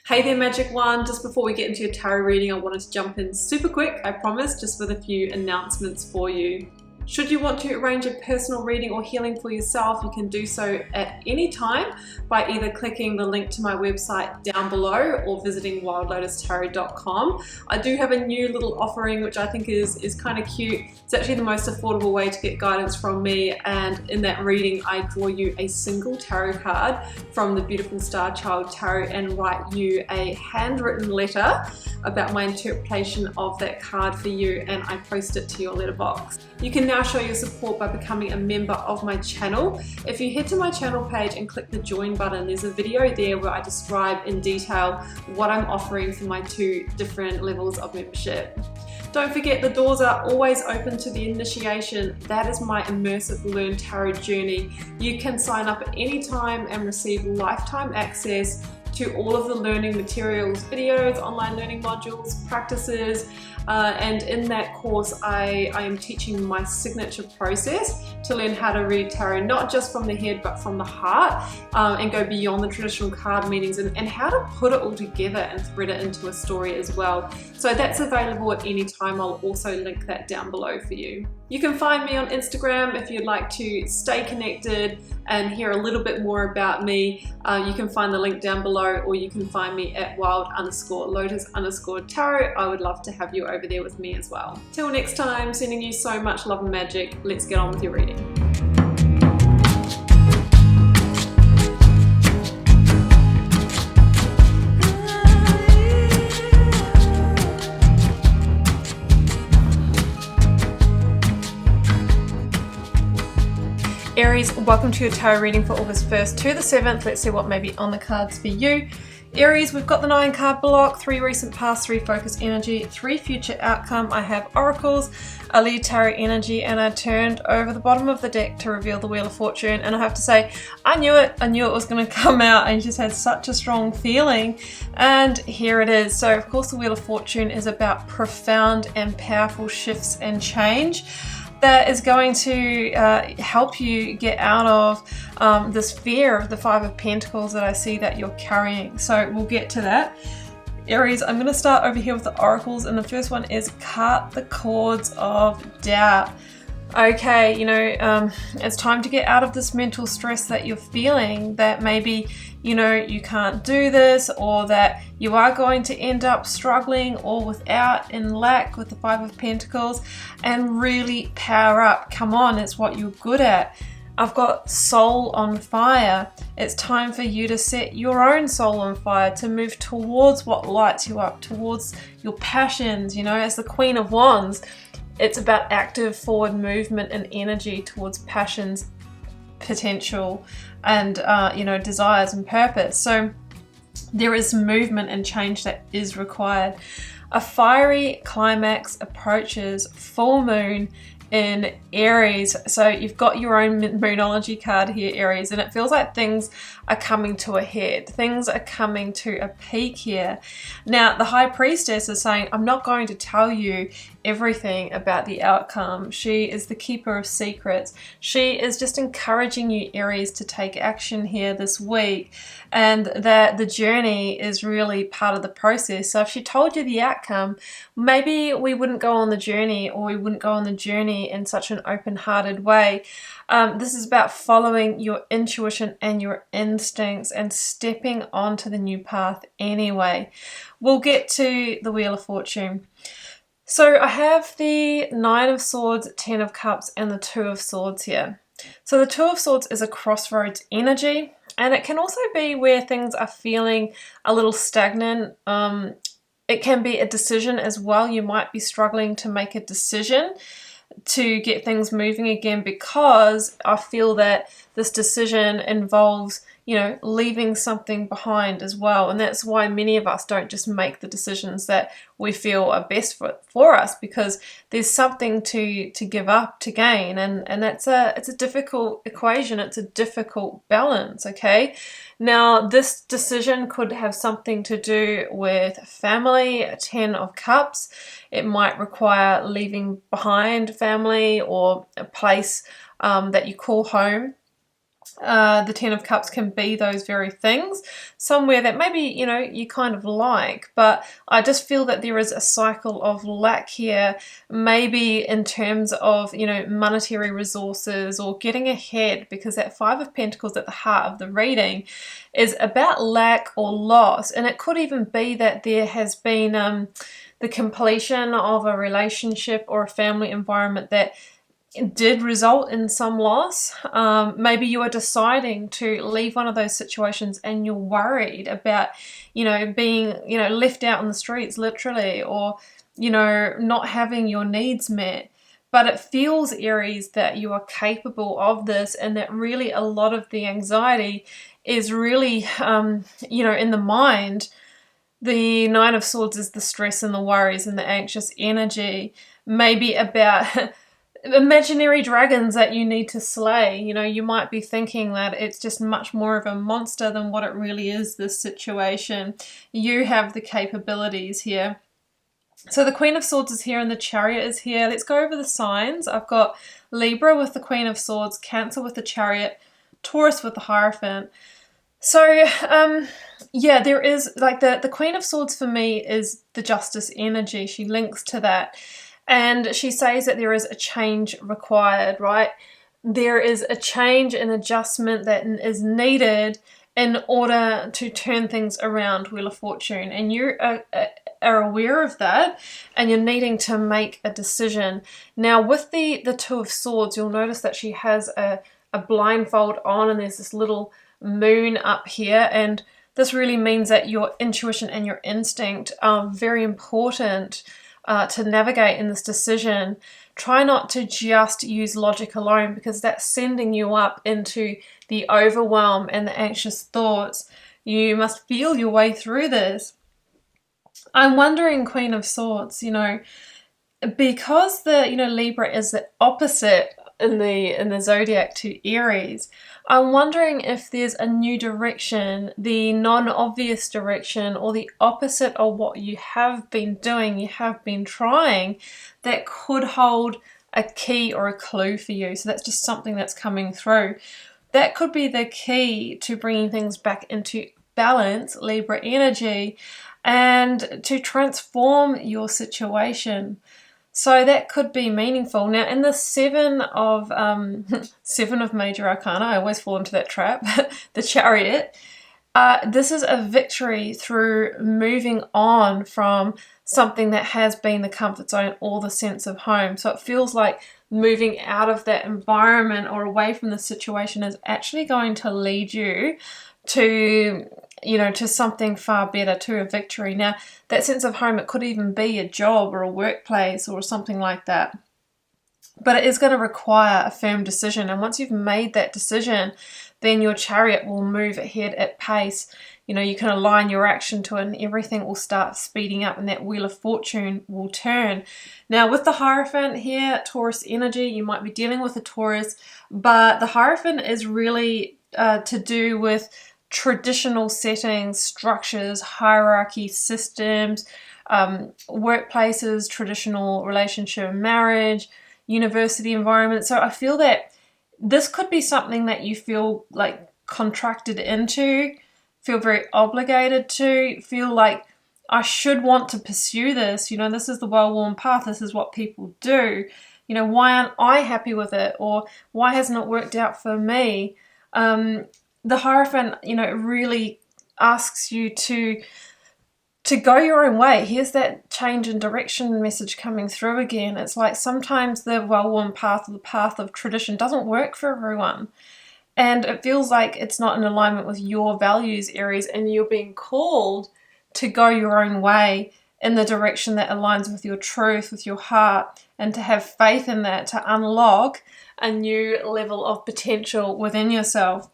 Hey there, Magic One. Just before we get into your tarot reading, I wanted to jump in super quick, I promise, just with a few announcements for you. Should you want to arrange a personal reading or healing for yourself, you can do so at any time by either clicking the link to my website down below or visiting wildlotustarot.com. I do have a new little offering which I think is kind of cute. It's actually the most affordable way to get guidance from me, and in that reading I draw you a single tarot card from the beautiful Star Child Tarot and write you a handwritten letter about my interpretation of that card for you, and I post it to your letterbox. You can now show your support by becoming a member of my channel. If you head to my channel page and click the join button, there's a video there where I describe in detail what I'm offering for my two different levels of membership. Don't forget, the doors are always open to the initiation. That is my immersive Learn Tarot journey. You can sign up at any time and receive lifetime access to all of the learning materials, videos, online learning modules, practices, and in that course I am teaching my signature process to learn how to read tarot, not just from the head but from the heart, and go beyond the traditional card meanings, and how to put it all together and thread it into a story as well. So that's available at any time. I'll also link that down below for you. You can find me on Instagram if you'd like to stay connected and hear a little bit more about me. You can find the link down below, or you can find me at wild_lotus_tarot. I would love to have you over there with me as well. Till next time, sending you so much love and magic. Let's get on with your reading. Aries, welcome to your tarot reading for August 1st to the 7th. Let's see what may be on the cards for you. Aries, we've got the 9 card block, 3 recent past, 3 focus energy, 3 future outcome. I have oracles, a lead tarot energy, and I turned over the bottom of the deck to reveal the Wheel of Fortune. And I have to say, I knew it was going to come out. I just had such a strong feeling, and here it is. So of course the Wheel of Fortune is about profound and powerful shifts and change that is going to help you get out of this fear of the 5 of Pentacles that I see that you're carrying. So we'll get to that. Aries, I'm going to start over here with the oracles, and the first one is cut the cords of doubt. Okay, it's time to get out of this mental stress that you're feeling, that maybe, you can't do this, or that you are going to end up struggling or without, in lack with the 5 of Pentacles, and really power up. Come on, it's what you're good at. I've got soul on fire. It's time for you to set your own soul on fire, to move towards what lights you up, towards your passions. As the Queen of Wands, it's about active forward movement and energy towards passions, potential, and desires and purpose. So there is movement and change that is required. A fiery climax approaches, full moon in Aries. So you've got your own moonology card here, Aries, and it feels like things are coming to a head. Things are coming to a peak here. Now, the High Priestess is saying, I'm not going to tell you everything about the outcome. She is the keeper of secrets. She is just encouraging you, Aries, to take action here this week, and that the journey is really part of the process. So if she told you the outcome, maybe we wouldn't go on the journey, or we wouldn't go on the journey in such an open-hearted way. This is about following your intuition and your instincts and stepping onto the new path anyway. We'll get to the Wheel of Fortune. So I have the 9 of Swords, 10 of Cups, and the 2 of Swords here. So the 2 of Swords is a crossroads energy, and it can also be where things are feeling a little stagnant. It can be a decision as well. You might be struggling to make a decision to get things moving again, because I feel that this decision involves, leaving something behind as well. And that's why many of us don't just make the decisions that we feel are best for us, because there's something to give up to gain. And it's a difficult equation. It's a difficult balance, okay? Now, this decision could have something to do with family, a 10 of Cups. It might require leaving behind family or a place that you call home. The Ten of Cups can be those very things, somewhere that maybe, you know, you kind of like, but I just feel that there is a cycle of lack here, maybe in terms of, you know, monetary resources or getting ahead, because that Five of Pentacles at the heart of the reading is about lack or loss. And it could even be that there has been the completion of a relationship or a family environment that did result in some loss. Maybe you are deciding to leave one of those situations and you're worried about, you know, being, you know, left out on the streets literally, or, you know, not having your needs met. But it feels, Aries, that you are capable of this, and that really a lot of the anxiety is really, you know, in the mind. The Nine of Swords is the stress and the worries and the anxious energy, maybe about imaginary dragons that you need to slay. You know, you might be thinking that it's just much more of a monster than what it really is, this situation. You have the capabilities here. So the Queen of Swords is here and the Chariot is here. Let's go over the signs. I've got Libra with the Queen of Swords, Cancer with the Chariot, Taurus with the Hierophant. So, yeah, there is, like, the Queen of Swords for me is the justice energy. She links to that. And she says that there is a change required, right? There is a change and adjustment that is needed in order to turn things around, Wheel of Fortune. And you are aware of that, and you're needing to make a decision. Now, with the Two of Swords, you'll notice that she has a blindfold on, and there's this little moon up here. And this really means that your intuition and your instinct are very important to navigate in this decision. Try not to just use logic alone, because that's sending you up into the overwhelm and the anxious thoughts. You must feel your way through this. I'm wondering, Queen of Swords, you know, because the, you know, Libra is the opposite in the zodiac to Aries, I'm wondering if there's a new direction, the non-obvious direction, or the opposite of what you have been doing, you have been trying, that could hold a key or a clue for you. So that's just something that's coming through. That could be the key to bringing things back into balance, Libra energy, and to transform your situation. So that could be meaningful. Now, in the seven of major arcana, I always fall into that trap, the Chariot, this is a victory through moving on from something that has been the comfort zone or the sense of home. So it feels like moving out of that environment or away from the situation is actually going to lead you to, you know, to something far better, to a victory. Now, that sense of home, it could even be a job or a workplace or something like that. But it is going to require a firm decision. And once you've made that decision, then your Chariot will move ahead at pace. You know, you can align your action to it and everything will start speeding up, and that Wheel of Fortune will turn. Now, with the Hierophant here, Taurus energy, you might be dealing with a Taurus, but the Hierophant is really to do with traditional settings, structures, hierarchy, systems, workplaces, traditional relationship, marriage, university environment. So I feel that this could be something that you feel like contracted into, feel very obligated to, feel like I should want to pursue this. You know, this is the well-worn path. This is what people do. You know, why aren't I happy with it? Or why hasn't it worked out for me? The Hierophant, you know, really asks you to go your own way. Here's that change in direction message coming through again. It's like sometimes the well-worn path, or the path of tradition, doesn't work for everyone. And it feels like it's not in alignment with your values, Aries, and you're being called to go your own way in the direction that aligns with your truth, with your heart, and to have faith in that, to unlock a new level of potential within yourself.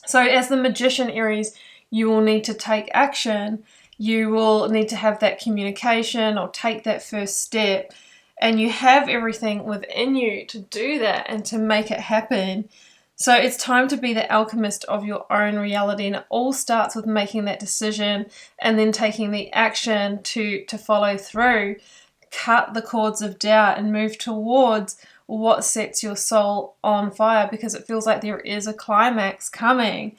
So as the Magician, Aries, you will need to take action. You will need to have that communication or take that first step. And you have everything within you to do that and to make it happen. So it's time to be the alchemist of your own reality. And it all starts with making that decision and then taking the action to follow through. Cut the cords of doubt and move towards what sets your soul on fire, because it feels like there is a climax coming.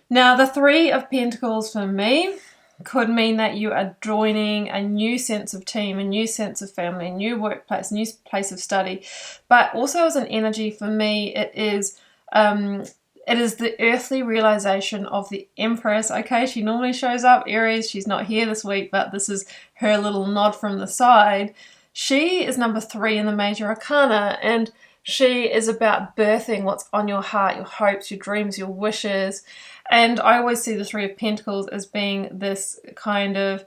Now, the Three of Pentacles for me could mean that you are joining a new sense of team, a new sense of family, a new workplace, a new place of study. But also as an energy for me, it is the earthly realization of the Empress. Okay, she normally shows up, Aries. She's not here this week, but this is her little nod from the side. She is number 3 in the major arcana, and she is about birthing what's on your heart, your hopes, your dreams, your wishes. And I always see the Three of Pentacles as being this kind of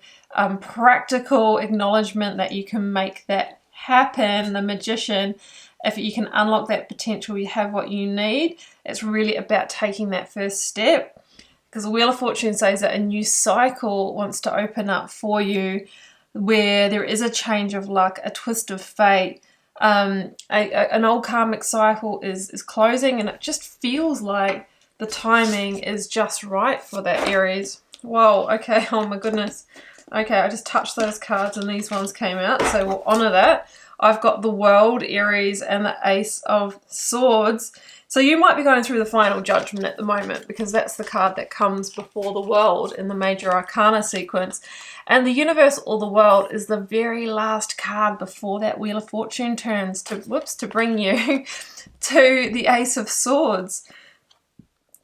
practical acknowledgement that you can make that happen. The Magician, if you can unlock that potential, you have what you need. It's really about taking that first step, because the Wheel of Fortune says that a new cycle wants to open up for you, where there is a change of luck, a twist of fate. An old karmic cycle is closing, and it just feels like the timing is just right for that, Aries. Whoa, okay, oh my goodness. Okay, I just touched those cards and these ones came out, so we'll honor that. I've got the World, Aries, and the Ace of Swords. So you might be going through the final judgment at the moment, because that's the card that comes before the World in the major arcana sequence. And the Universe or the World is the very last card before that Wheel of Fortune turns to bring you to the Ace of Swords.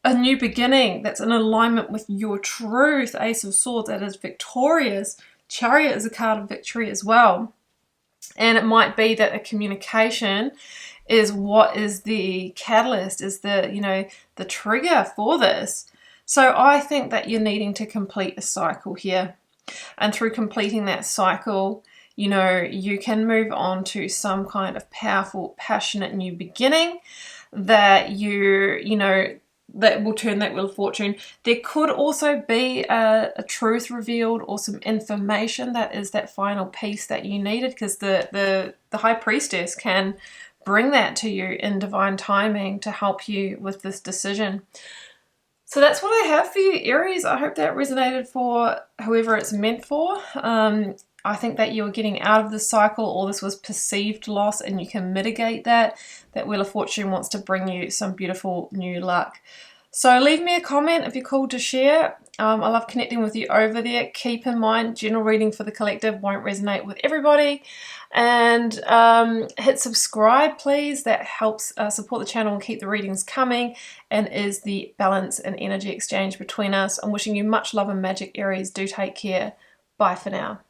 A new beginning that's in alignment with your truth. Ace of Swords, that is victorious. Chariot is a card of victory as well. And it might be that a communication is what is the catalyst, is the trigger for this. So I think that you're needing to complete a cycle here. And through completing that cycle, you can move on to some kind of powerful, passionate new beginning that that will turn that Wheel of Fortune. There could also be a truth revealed, or some information that is that final piece that you needed, because the High Priestess can bring that to you in divine timing to help you with this decision. So that's what I have for you, Aries. I hope that resonated for whoever it's meant for. I think that you are getting out of the cycle, or this was perceived loss, and you can mitigate that. That Wheel of Fortune wants to bring you some beautiful new luck. So leave me a comment if you're called to share. I love connecting with you over there. Keep in mind, general reading for the collective won't resonate with everybody. And hit subscribe, please. That helps support the channel and keep the readings coming, and is the balance and energy exchange between us. I'm wishing you much love and magic, Aries. Do take care. Bye for now.